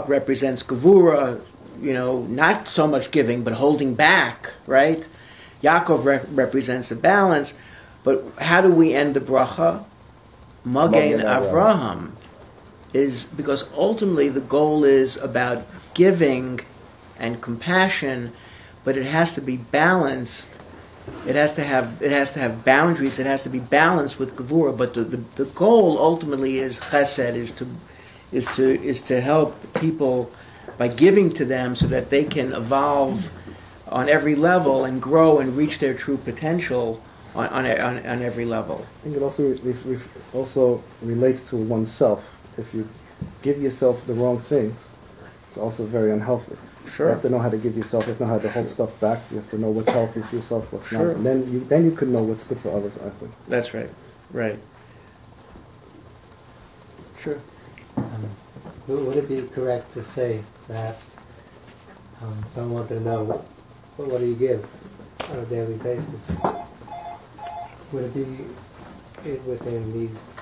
represents Gevura, not so much giving, but holding back, right? Yaakov represents a balance. But how do we end the bracha? Magen Avraham is because ultimately the goal is about giving and compassion, but it has to be balanced. It has to have boundaries. It has to be balanced with Gevura. But the goal ultimately is chesed, is to help people by giving to them so that they can evolve on every level and grow and reach their true potential on every level. I think it also relates to oneself. If you give yourself the wrong things, it's also very unhealthy. Sure. You have to know how to give yourself. You have to know how to hold stuff back. You have to know what's healthy for yourself, what's Sure. not. And then you can know what's good for others, I think. That's right. Right. Sure. Would it be correct to say, perhaps, someone wanted to know, what do you give on a daily basis? Would it be within these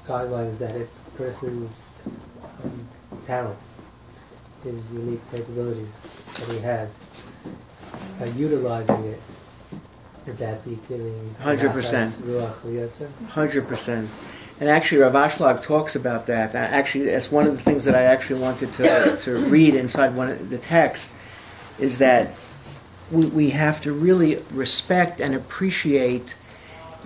guidelines that a person's talents, his unique capabilities that he has, utilizing it, would that be giving 100%. Ruach Yetzer? 100%. And actually, Rav Ashlag talks about that. Actually, that's one of the things that I actually wanted to read inside one of the text, is that we have to really respect and appreciate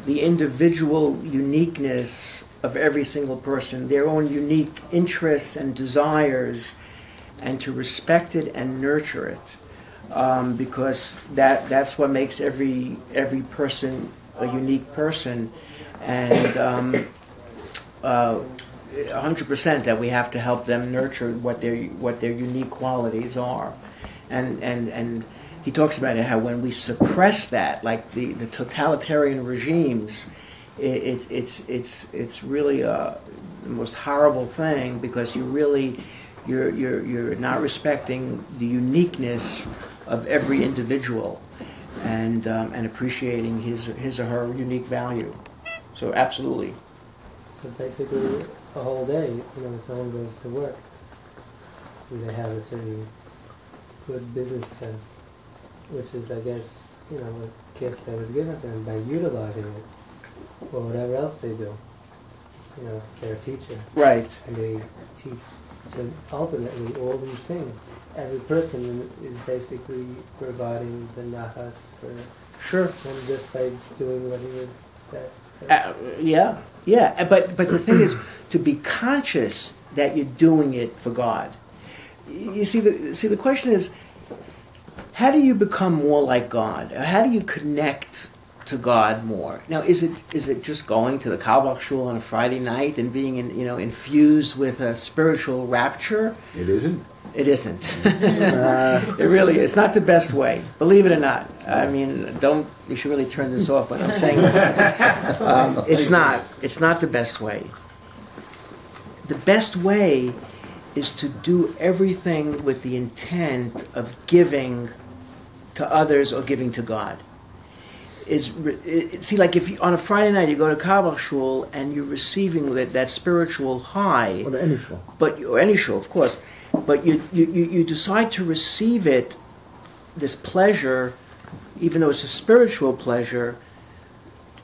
the individual uniqueness of every single person, their own unique interests and desires, and to respect it and nurture it, because that's what makes every person a unique person, and 100% that we have to help them nurture what their unique qualities are, and he talks about it, how when we suppress that, like the totalitarian regimes, it's really the most horrible thing, because you're not respecting the uniqueness of every individual, and appreciating his or her unique value. So absolutely. So basically, a whole day, someone goes to work, and they have a certain good business sense, which is, I guess, a gift that was given to them by utilizing it, or whatever else they do. They're a teacher. Right. And they teach. So ultimately, all these things, every person is basically providing the nachas for Sure. him just by doing what he is. Yeah. But the thing is to be conscious that you're doing it for God. You see, the question is, how do you become more like God? How do you connect to God more? Now, is it just going to the Kalbach Shul on a Friday night and being infused with a spiritual rapture? It isn't. It isn't. It really is. It's not the best way. Believe it or not. I mean, you should really turn this off when I'm saying this. It's not. It's not the best way. The best way is to do everything with the intent of giving to others or giving to God. See, like if on a Friday night you go to Kabbalah Shul and you're receiving that spiritual high, Or any shul. or any shul, of course, but you decide to receive it, this pleasure, even though it's a spiritual pleasure,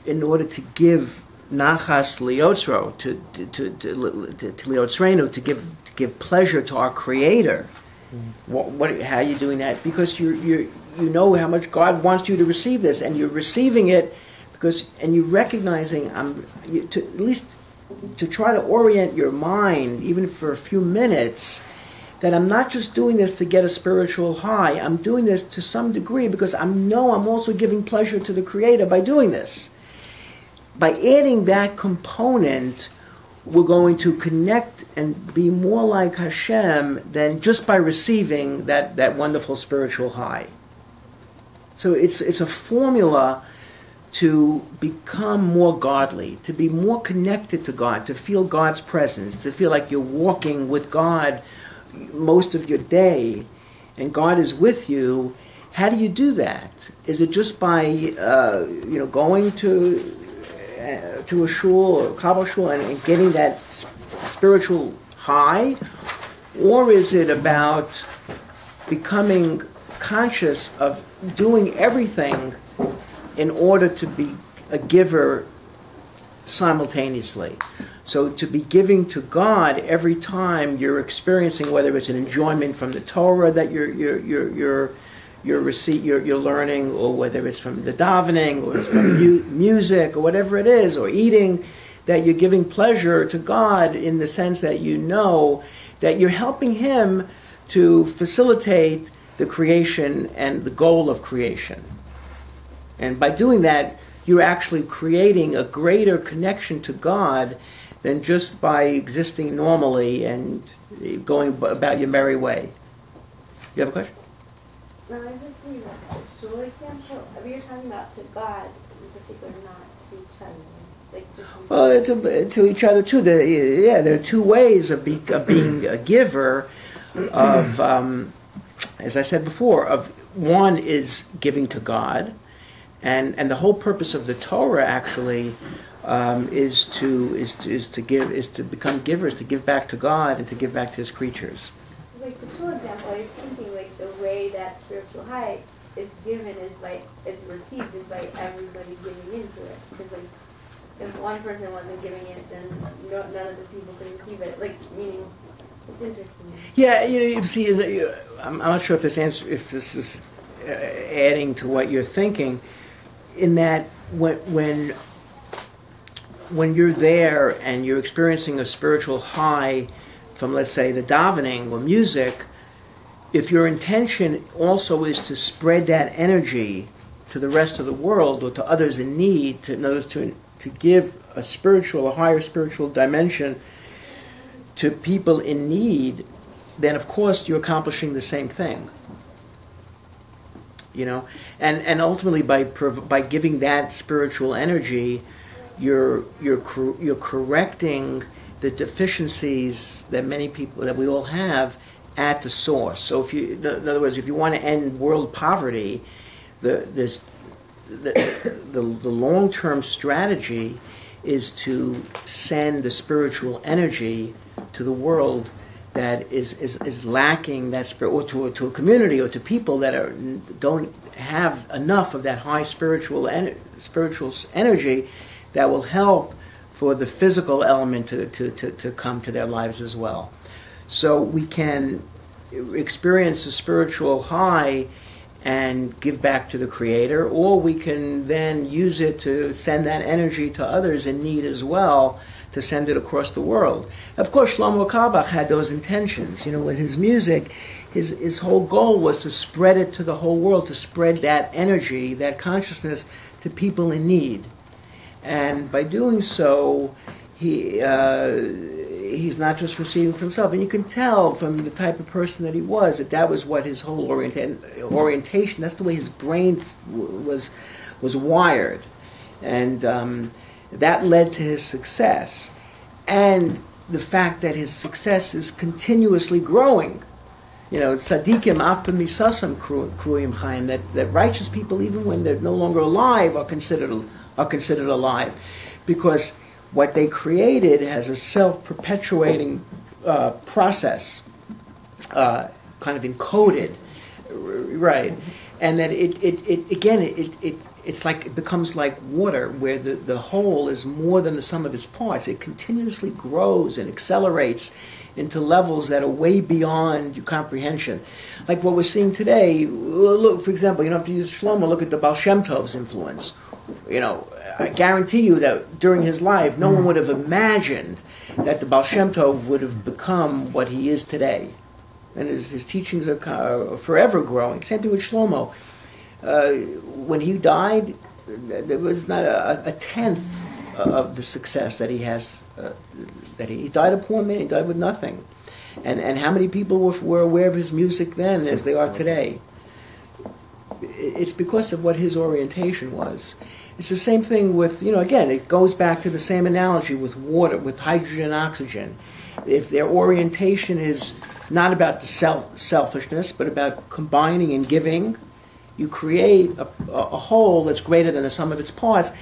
in order to give nachas liyotzro, to liyotzreinu, to give pleasure to our Creator. How are you doing that? Because you know how much God wants you to receive this, and you're receiving it and you're recognizing, at least to try to orient your mind, even for a few minutes, that I'm not just doing this to get a spiritual high. I'm doing this to some degree because I know I'm also giving pleasure to the Creator by doing this. By adding that component, we're going to connect and be more like Hashem than just by receiving that wonderful spiritual high. So it's a formula to become more godly, to be more connected to God, to feel God's presence, to feel like you're walking with God most of your day, and God is with you. How do you do that? Is it just by going to a shul or a Kabbalah shul and getting that spiritual high, or is it about becoming conscious of doing everything in order to be a giver simultaneously? So to be giving to God every time you're experiencing, whether it's an enjoyment from the Torah that you're learning, or whether it's from the davening, or it's from music, or whatever it is, or eating, that you're giving pleasure to God in the sense that you know that you're helping Him to facilitate the creation and the goal of creation. And by doing that, you're actually creating a greater connection to God than just by existing normally and going about your merry way. You have a question? No, I was just thinking about the shul example. You're talking about to God in particular, not to each other. Like just Well, to each other too. There are two ways of being a giver. Of, as I said before, of one is giving to God, and the whole purpose of the Torah actually is to become givers, to give back to God and to give back to His creatures. like the shul example. I was thinking like the way that spiritual high is given is received is by everybody giving into it. Because like if one person wasn't giving it, then none of the people could receive it. Like meaning, it's interesting. Yeah, you see, I'm not sure if this is adding to what you're thinking, in that when you're there and you're experiencing a spiritual high from, let's say, the davening or music, if your intention also is to spread that energy to the rest of the world or to others in need, to give a higher spiritual dimension to people in need, then of course you're accomplishing the same thing. You know, and ultimately by giving that spiritual energy, you're correcting the deficiencies that we all have at the source. So in other words, if you want to end world poverty, the long-term strategy is to send the spiritual energy to the world that is lacking that spirit, or to a community or to people that don't have enough of that high spiritual energy that will help for the physical element to come to their lives as well. So we can experience a spiritual high and give back to the Creator, or we can then use it to send that energy to others in need as well, to send it across the world. Of course, Shlomo Carlebach had those intentions. You know, with his music, his whole goal was to spread it to the whole world, to spread that energy, that consciousness to people in need. And by doing so, he's not just receiving for himself. And you can tell from the type of person that he was that was what his whole orientation, that's the way his brain was wired. And that led to his success. And the fact that his success is continuously growing. You know, tzaddikim after misasam kruyim chayim, that righteous people, even when they're no longer alive, are considered alive, because what they created has a self-perpetuating process, kind of encoded, right? And that it's like, it becomes like water, where the whole is more than the sum of its parts. It continuously grows and accelerates into levels that are way beyond your comprehension. Like what we're seeing today. Look, for example, you don't have to use Shlomo. Look at the Baal Shem Tov's influence. You know, I guarantee you that during his life, no one would have imagined that the Baal Shem Tov would have become what he is today. And his teachings are forever growing. Same thing with Shlomo. When he died, there was not a tenth of the success that he has. He died a poor man. He died with nothing. And how many people were aware of his music then as they are today? It's because of what his orientation was. It's the same thing with, again, it goes back to the same analogy with water, with hydrogen and oxygen. If their orientation is not about the selfishness, but about combining and giving, you create a whole that's greater than the sum of its parts,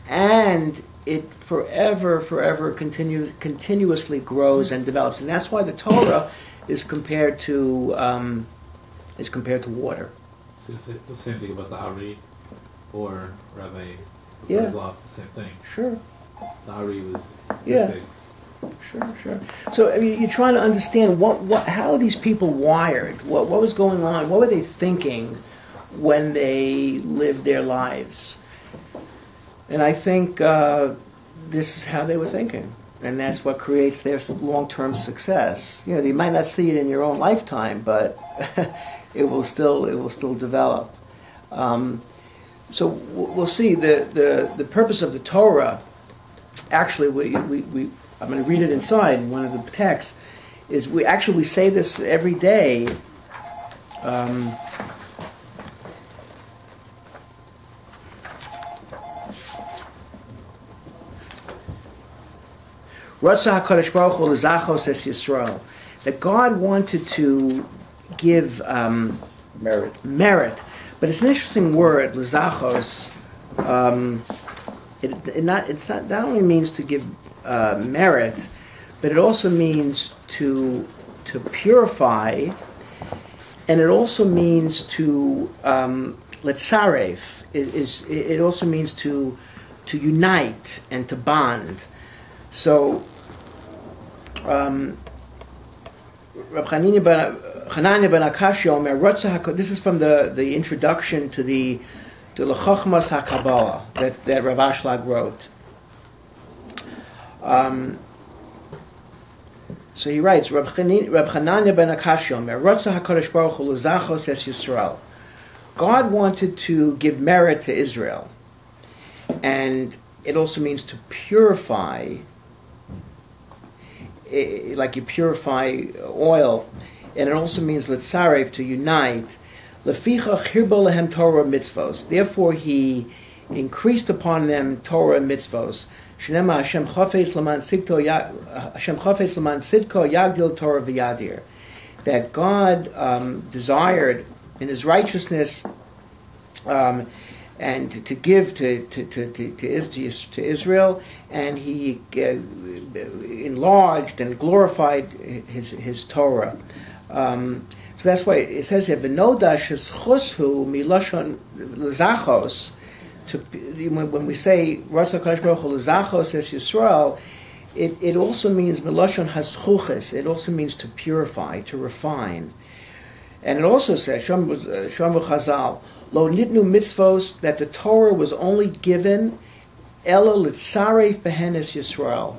and it forever continuously grows and develops. And that's why the Torah is compared to water. So it's the same thing about the Ari or Rabbi Yeah. Herzog, the same thing. Sure. The Ari was Yeah. this big. Sure. So I mean, you're trying to understand how are these people wired? What was going on? What were they thinking when they lived their lives? And I think this is how they were thinking, and that's what creates their long-term success. You know, you might not see it in your own lifetime, but it will still develop. So we'll see the purpose of the Torah. Actually, we I'm going to read it inside in one of the texts. Is we say this every day. Ratzah HaKadosh Baruch Hu l'zachos es Yisrael, that God wanted to give merit, but it's an interesting word, l'zachos. That only means to give merit, but it also means to purify, and it also means to letzarev. It also means to unite and to bond. So, Reb Hanania ben Akashi Omer, this is from the introduction to the L'Chochmas HaKabbalah that Rav Ashlag wrote. So he writes, Reb Hanania ben Akashi Omer, Ratzah HaKadosh Baruch Hu l'zachos es Yisrael. God wanted to give merit to Israel, and it also means to purify, like you purify oil, and it also means letzarev, to unite. Lefichach hirbo lehem Torah mitzvos. Therefore, He increased upon them Torah mitzvos. Shnema Hashem chafetz leman sidko yagdil Torah v'yadir. That God desired in His righteousness and to give to Israel, and He enlarged and glorified His Torah. So that's why it says here, "V'noda shezchushu milashon l'zachos." When we say Ratzah HaKadosh Baruch Hu l'zachos es Yisrael, it also means milashon hazchuches. It also means to purify, to refine, and it also says Shomer Chazal, Lo nitnu mitzvos, that the Torah was only given ela litzaref behen es Yisrael,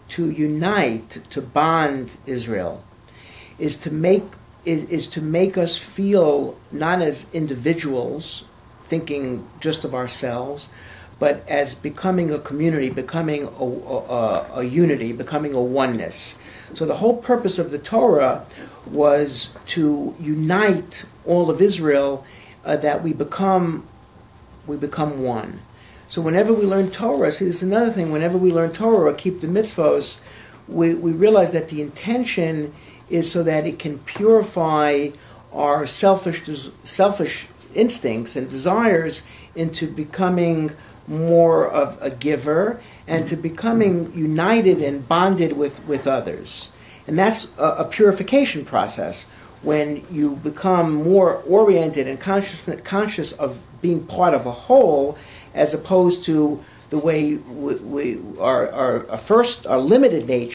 to unite, to bond Israel, is to make us feel not as individuals, thinking just of ourselves, but as becoming a community, becoming a unity, becoming a oneness. So the whole purpose of the Torah was to unite all of Israel, that we become one. So whenever we learn Torah, see, this is another thing, whenever we learn Torah or keep the mitzvos, we realize that the intention is so that it can purify our selfish instincts and desires into becoming more of a giver and to becoming united and bonded with others. And that's a purification process, when you become more oriented and conscious of being part of a whole, as opposed to the way our limited nature